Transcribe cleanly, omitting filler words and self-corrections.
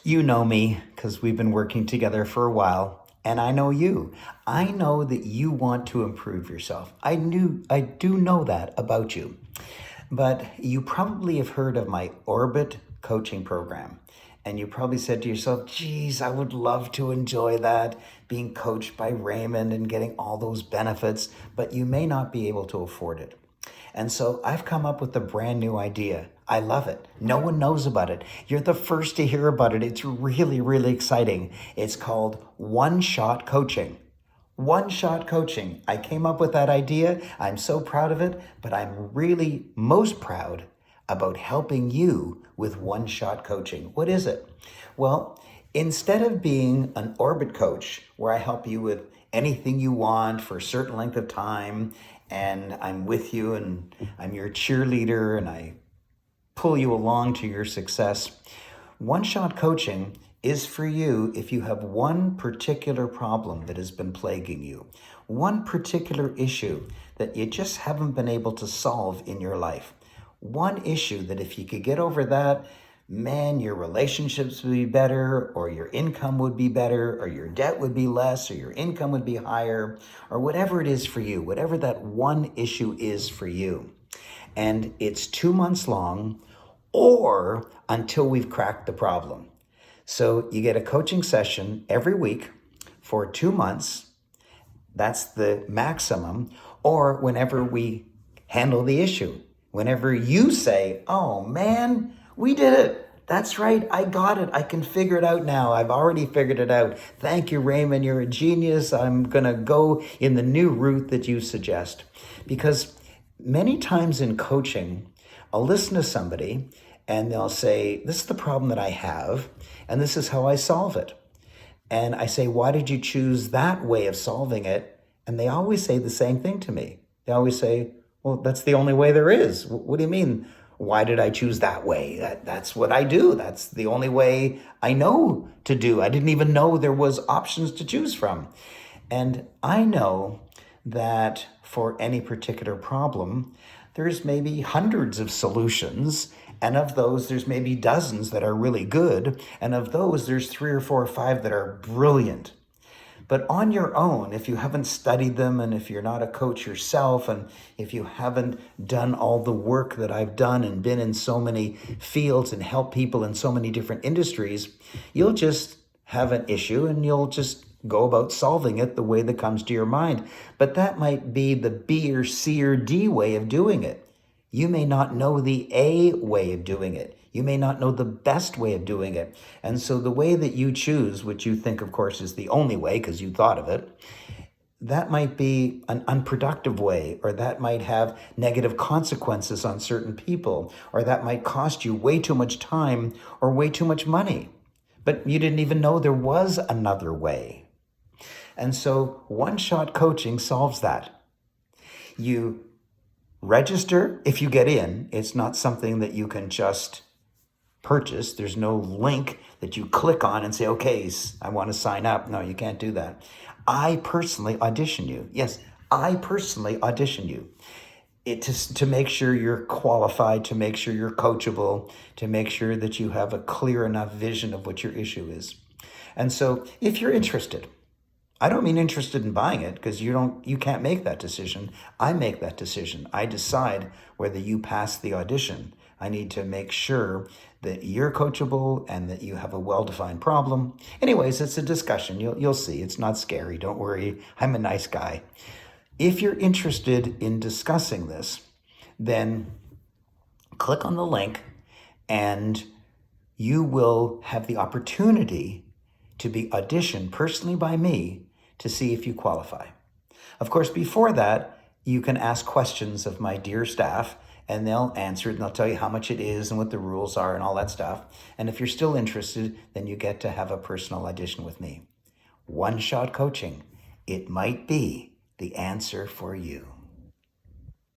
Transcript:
You know me because we've been working together for a while, and I know you. I know that you want to improve yourself. I do know that about you. But you probably have heard of my Orbit coaching program. And you probably said to yourself, geez, I would love to enjoy that, being coached by Raymond and getting all those benefits, but you may not be able to afford it. And so I've come up with a brand new idea. I love it. No one knows about it. You're the first to hear about it. It's really, really exciting. It's called one-shot coaching. One-shot coaching. I came up with that idea. I'm so proud of it, but I'm really most proud about helping you with one-shot coaching. What is it? Well, instead of being an orbit coach where I help you with anything you want for a certain length of time, and I'm with you and I'm your cheerleader and I pull you along to your success, one-shot coaching is for you if you have one particular problem that has been plaguing you, one particular issue that you just haven't been able to solve in your life. One issue that if you could get over that, man, your relationships would be better, or your income would be better, or your debt would be less, or your income would be higher, or whatever it is for you, whatever that one issue is for you. And it's 2 months long, or until we've cracked the problem. So you get a coaching session every week for 2 months. That's the maximum, or whenever we handle the issue. Whenever you say, oh man, we did it. That's right, I got it. I can figure it out now. I've already figured it out. Thank you, Raymond. You're a genius. I'm going to go in the new route that you suggest. Because many times in coaching, I'll listen to somebody and they'll say, this is the problem that I have, and this is how I solve it. And I say, why did you choose that way of solving it? And they always say the same thing to me. They always say, well, that's the only way there is. What do you mean? Why did I choose that way? That's what I do. That's the only way I know to do. I didn't even know there was options to choose from. And I know that for any particular problem, there's maybe hundreds of solutions. And of those, there's maybe dozens that are really good. And of those, there's 3 or 4 or 5 that are brilliant. But on your own, if you haven't studied them and if you're not a coach yourself and if you haven't done all the work that I've done and been in so many fields and helped people in so many different industries, you'll just have an issue and you'll just go about solving it the way that comes to your mind. But that might be the B or C or D way of doing it. You may not know the A way of doing it. You may not know the best way of doing it. And so the way that you choose, which you think, of course, is the only way because you thought of it, that might be an unproductive way, or that might have negative consequences on certain people, or that might cost you way too much time or way too much money. But you didn't even know there was another way. And so one-shot coaching solves that. You register if you get in. It's not something that you can just purchase. There's no link that you click on and say, okay, I want to sign up. No, you can't do that. I personally audition you. Yes, I personally audition you. To make sure you're qualified, to make sure you're coachable, to make sure that you have a clear enough vision of what your issue is. And so if you're interested, I don't mean interested in buying it because you can't make that decision. I make that decision. I decide whether you pass the audition. I need to make sure that you're coachable and that you have a well-defined problem. Anyways, it's a discussion. You'll see. It's not scary. Don't worry. I'm a nice guy. If you're interested in discussing this, then click on the link and you will have the opportunity to be auditioned personally by me to see if you qualify. Of course, before that, you can ask questions of my dear staff and they'll answer it and they'll tell you how much it is and what the rules are and all that stuff. And if you're still interested, then you get to have a personal audition with me. One-shot coaching. It might be the answer for you.